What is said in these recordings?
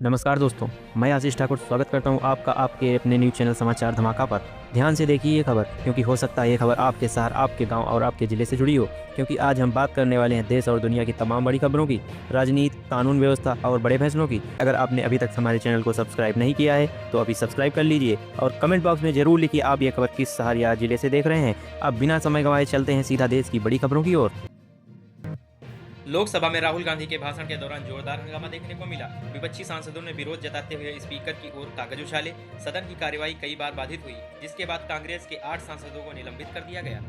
नमस्कार दोस्तों, मैं आशीष ठाकुर स्वागत करता हूं आपका आपके अपने न्यूज़ चैनल समाचार धमाका पर। ध्यान से देखिए ये खबर, क्योंकि हो सकता है ये खबर आपके शहर, आपके गांव और आपके ज़िले से जुड़ी हो। क्योंकि आज हम बात करने वाले हैं देश और दुनिया की तमाम बड़ी खबरों की, राजनीति, कानून व्यवस्था और बड़े फैसलों की। अगर आपने अभी तक हमारे चैनल को सब्सक्राइब नहीं किया है तो अभी सब्सक्राइब कर लीजिए और कमेंट बॉक्स में जरूर लिखिए आप ये खबर किस शहर या जिले से देख रहे हैं। अब बिना समय गंवाए चलते हैं सीधा देश की बड़ी खबरों की ओर। लोकसभा में राहुल गांधी के भाषण के दौरान जोरदार हंगामा देखने को मिला। विपक्षी सांसदों ने विरोध जताते हुए स्पीकर की ओर कागज उछाले। सदन की कार्यवाही कई बार बाधित हुई, जिसके बाद कांग्रेस के 8 सांसदों को निलंबित कर दिया गया।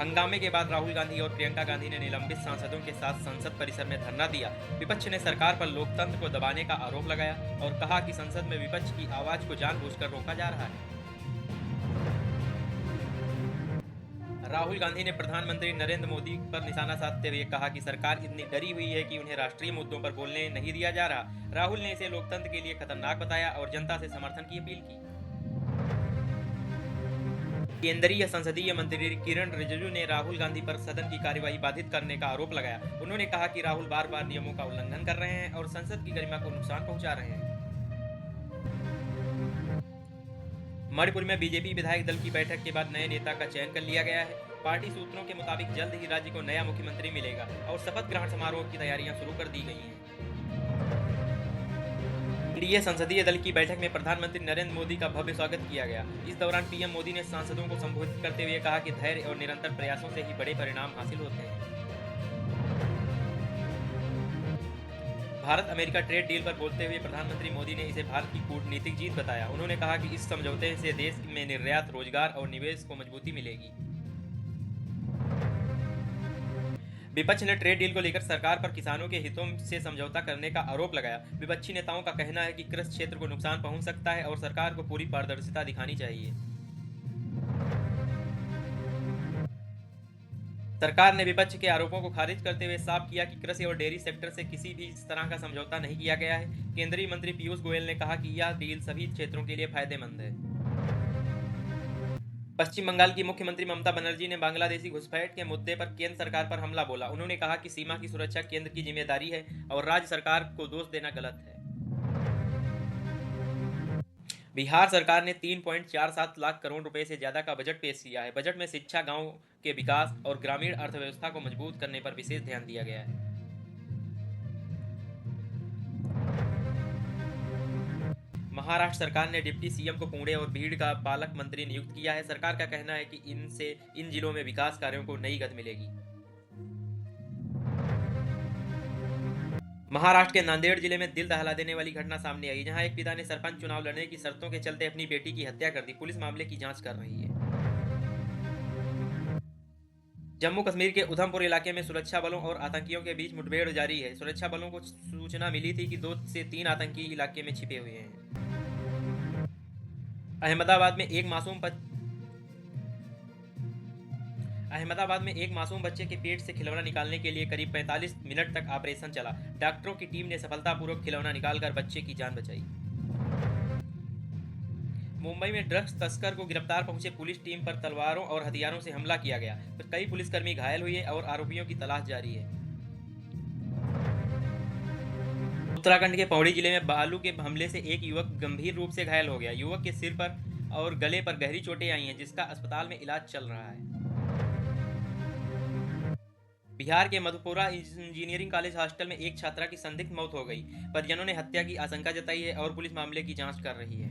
हंगामे के बाद राहुल गांधी और प्रियंका गांधी ने निलंबित सांसदों के साथ संसद परिसर में धरना दिया। विपक्ष ने सरकार पर लोकतंत्र को दबाने का आरोप लगाया और कहा कि संसद में विपक्ष की आवाज को जानबूझकर रोका जा रहा है। राहुल गांधी ने प्रधानमंत्री नरेंद्र मोदी पर निशाना साधते हुए कहा कि सरकार इतनी डरी हुई है कि उन्हें राष्ट्रीय मुद्दों पर बोलने नहीं दिया जा रहा। राहुल ने इसे लोकतंत्र के लिए खतरनाक बताया और जनता से समर्थन की अपील की। केंद्रीय संसदीय मंत्री किरण रिजिजू ने राहुल गांधी पर सदन की कार्यवाही बाधित करने का आरोप लगाया। उन्होंने कहा कि राहुल बार बार नियमों का उल्लंघन कर रहे हैं और संसद की गरिमा को नुकसान पहुंचा रहे हैं। मणिपुर में बीजेपी विधायक दल की बैठक के बाद नए नेता का चयन कर लिया गया है। पार्टी सूत्रों के मुताबिक जल्द ही राज्य को नया मुख्यमंत्री मिलेगा और शपथ ग्रहण समारोह की तैयारियां शुरू कर दी गई हैं। एनडीए संसदीय दल की बैठक में प्रधानमंत्री नरेंद्र मोदी का भव्य स्वागत किया गया। इस दौरान पीएम मोदी ने सांसदों को संबोधित करते हुए कहा कि धैर्य और निरंतर प्रयासों से ही बड़े परिणाम हासिल होते हैं। भारत अमेरिका ट्रेड डील पर बोलते हुए प्रधानमंत्री मोदी ने इसे भारत की कूटनीतिक जीत बताया। उन्होंने कहा कि इस समझौते से देश में निर्यात, रोजगार और निवेश को मजबूती मिलेगी। विपक्ष ने ट्रेड डील को लेकर सरकार पर किसानों के हितों से समझौता करने का आरोप लगाया। विपक्षी नेताओं का कहना है कि कृषि क्षेत्र को नुकसान पहुंच सकता है और सरकार को पूरी पारदर्शिता दिखानी चाहिए। सरकार ने विपक्ष के आरोपों को खारिज करते हुए साफ किया कि कृषि और डेयरी सेक्टर से किसी भी तरह का समझौता नहीं किया गया है। केंद्रीय मंत्री पीयूष गोयल ने कहा कि यह डील सभी क्षेत्रों के लिए फायदेमंद है। पश्चिम बंगाल की मुख्यमंत्री ममता बनर्जी ने बांग्लादेशी घुसपैठ के मुद्दे पर केंद्र सरकार पर हमला बोला। उन्होंने कहा कि सीमा की सुरक्षा केंद्र की जिम्मेदारी है और राज्य सरकार को दोष देना गलत है। बिहार सरकार ने 3.47 लाख करोड़ रुपए से ज्यादा का बजट पेश किया है। बजट में शिक्षा, गांव के विकास और ग्रामीण अर्थव्यवस्था को मजबूत करने पर विशेष ध्यान दिया गया है। महाराष्ट्र सरकार ने डिप्टी सीएम को पुणे और भीड़ का पालक मंत्री नियुक्त किया है। सरकार का कहना है कि इनसे इन जिलों में विकास कार्यों को नई गति मिलेगी। महाराष्ट्र के नांदेड़ जिले में दिल दहला देने वाली घटना सामने आई, जहां एक पिता ने सरपंच चुनाव लड़ने की शर्तों के चलते अपनी बेटी की हत्या कर दी। पुलिस मामले की जांच कर रही है। जम्मू कश्मीर के उधमपुर इलाके में सुरक्षा बलों और आतंकियों के बीच मुठभेड़ जारी है। सुरक्षा बलों को सूचना मिली थी कि 2 से 3 आतंकी इलाके में छिपे हुए हैं। अहमदाबाद में एक मासूम बच्चे के पेट से खिलौना निकालने के लिए करीब 45 मिनट तक ऑपरेशन चला। डॉक्टरों की टीम ने सफलतापूर्वक खिलौना निकालकर बच्चे की जान बचाई। मुंबई में ड्रग्स तस्कर को गिरफ्तार पहुंचे पुलिस टीम पर तलवारों और हथियारों से हमला किया गया। फिर कई पुलिसकर्मी घायल हुए और आरोपियों की तलाश जारी है। उत्तराखंड के पौड़ी जिले में बालू के हमले से एक युवक गंभीर रूप से घायल हो गया। युवक के सिर पर और गले पर गहरी चोटें आई हैं, जिसका अस्पताल में इलाज चल रहा है। बिहार के मधुपुरा इंजीनियरिंग कॉलेज हॉस्टल में एक छात्रा की संदिग्ध मौत हो गई। परिजनों ने हत्या की आशंका जताई है और पुलिस मामले की जांच कर रही है।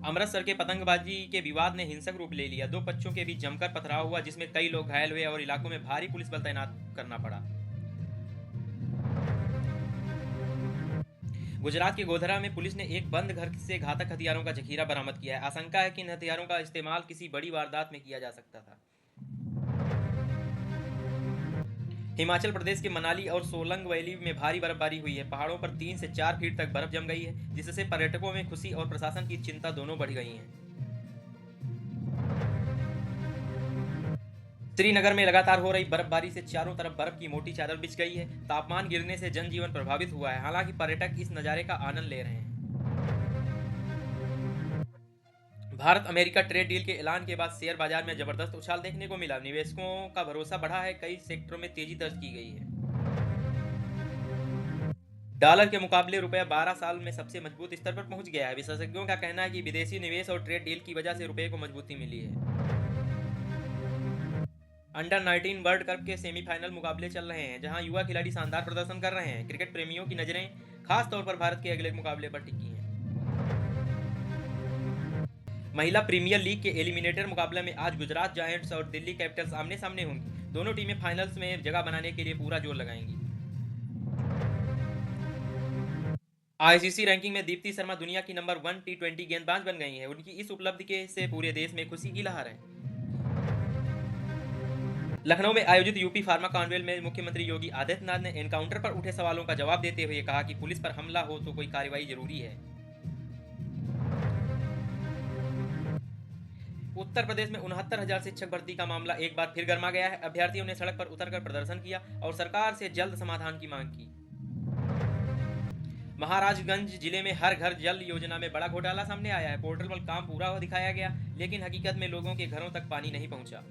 अमृतसर के पतंगबाजी के विवाद ने हिंसक रूप ले लिया। 2 पक्षों के बीच जमकर पथराव हुआ, जिसमें कई लोग घायल हुए और इलाकों में भारी पुलिस बल तैनात करना पड़ा। गुजरात के गोधरा में पुलिस ने एक बंद घर से घातक हथियारों का जखीरा बरामद किया है। आशंका है कि इन हथियारों का इस्तेमाल किसी बड़ी वारदात में किया जा सकता था। हिमाचल प्रदेश के मनाली और सोलंग वैली में भारी बर्फबारी हुई है। पहाड़ों पर 3 से 4 फीट तक बर्फ जम गई है, जिससे पर्यटकों में खुशी और प्रशासन की चिंता दोनों बढ़ गई हैं। श्रीनगर में लगातार हो रही बर्फबारी से चारों तरफ बर्फ की मोटी चादर बिछ गई है। तापमान गिरने से जनजीवन प्रभावित हुआ है। हालांकि पर्यटक इस नज़ारे का आनंद ले रहे हैं। भारत अमेरिका ट्रेड डील के ऐलान के बाद शेयर बाजार में जबरदस्त उछाल देखने को मिला। निवेशकों का भरोसा बढ़ा है, कई सेक्टरों में तेजी दर्ज की गई है। डॉलर के मुकाबले रुपया 12 साल में सबसे मजबूत स्तर पर पहुंच गया है। विशेषज्ञों का कहना है कि विदेशी निवेश और ट्रेड डील की वजह से रुपये को मजबूती मिली है। अंडर 19 वर्ल्ड कप के सेमीफाइनल मुकाबले चल रहे हैं, जहां युवा खिलाड़ी शानदार प्रदर्शन कर रहे हैं। क्रिकेट प्रेमियों की नजरें खास तौर पर भारत के अगले मुकाबले पर टिकी हैं। महिला प्रीमियर लीग के एलिमिनेटर मुकाबले में आज गुजरात जायंट्स और दिल्ली कैपिटल्स आमने सामने होंगी। दोनों टीमें फाइनल्स में जगह बनाने के लिए पूरा जोर लगाएंगी। आईसीसी रैंकिंग में दीप्ति शर्मा दुनिया की नंबर 1 टी20 गेंदबाज बन गई हैं। उनकी इस उपलब्धि से पूरे देश में खुशी की लहर है। लखनऊ में आयोजित यूपी फार्मा कॉन्वेल में मुख्यमंत्री योगी आदित्यनाथ ने एनकाउंटर पर उठे सवालों का जवाब देते हुए कहा कि पुलिस पर हमला हो तो कोई कार्रवाई जरूरी है। उत्तर प्रदेश में 69,000 शिक्षक भर्ती का मामला एक बार फिर गर्मा गया है। अभ्यर्थियों ने सड़क पर उतरकर प्रदर्शन किया और सरकार से जल्द समाधान की मांग की। महाराजगंज जिले में हर घर जल योजना में बड़ा घोटाला सामने आया है। पोर्टल पर काम पूरा हो दिखाया गया, लेकिन हकीकत में लोगों के घरों तक पानी नहीं पहुंचा।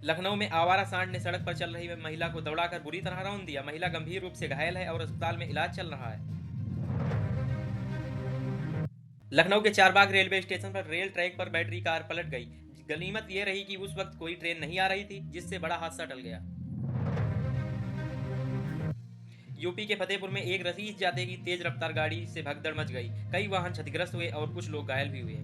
लखनऊ में आवारा सांड ने सड़क पर चल रही महिला को दौड़ाकर बुरी तरह रौंद दिया। महिला गंभीर रूप से घायल है और अस्पताल में इलाज चल रहा है। लखनऊ के चारबाग रेलवे स्टेशन पर रेल ट्रैक पर बैटरी कार पलट गई। गनीमत यह रही कि उस वक्त कोई ट्रेन नहीं आ रही थी, जिससे बड़ा हादसा टल गया। यूपी के फतेहपुर में एक रसीद जाते की तेज रफ्तार गाड़ी से भगदड़ मच गई। कई वाहन क्षतिग्रस्त हुए और कुछ लोग घायल भी हुए।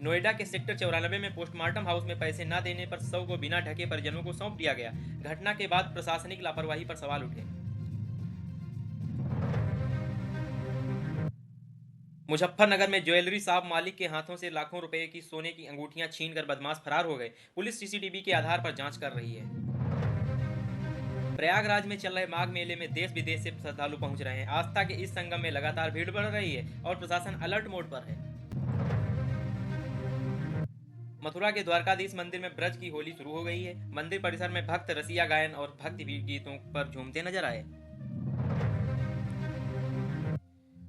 नोएडा के सेक्टर 94 में पोस्टमार्टम हाउस में पैसे न देने पर 100 को बिना ढके परिजनों को सौंप दिया गया। घटना के बाद प्रशासनिक लापरवाही पर सवाल उठे। मुजफ्फरनगर में ज्वेलरी शॉप मालिक के हाथों से लाखों रुपए की सोने की अंगूठियां छीनकर बदमाश फरार हो गए। पुलिस सीसीटीवी के आधार पर जांच कर रही है। प्रयागराज में चल रहे माघ मेले में देश विदेश से श्रद्धालु पहुंच रहे हैं। आस्था के इस संगम में लगातार भीड़ बढ़ रही है और प्रशासन अलर्ट मोड पर है। मथुरा के द्वारकाधीश मंदिर में ब्रज की होली शुरू हो गई है। मंदिर परिसर में भक्त रसिया गायन और भक्ति गीतों पर झूमते नजर आए।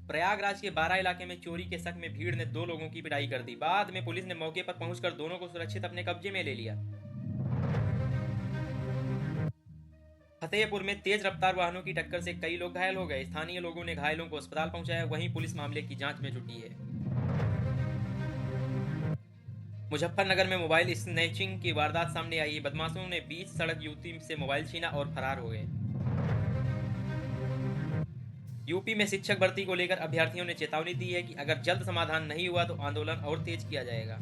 प्रयागराज के 12 इलाके में चोरी के शक में भीड़ ने 2 लोगों की पिटाई कर दी। बाद में पुलिस ने मौके पर पहुंचकर दोनों को सुरक्षित अपने कब्जे में ले लिया। फतेहपुर में तेज रफ्तार वाहनों की टक्कर से कई लोग घायल हो गए। स्थानीय लोगों ने घायलों को अस्पताल पहुंचाया, वहीं पुलिस मामले की जांच में जुटी है। मुजफ्फरनगर में मोबाइल स्नैचिंग की वारदात सामने आई। बदमाशों ने बीच सड़क युवती से मोबाइल छीना और फरार हो गए। यूपी में शिक्षक भर्ती को लेकर अभ्यर्थियों ने चेतावनी दी है कि अगर जल्द समाधान नहीं हुआ तो आंदोलन और तेज किया जाएगा।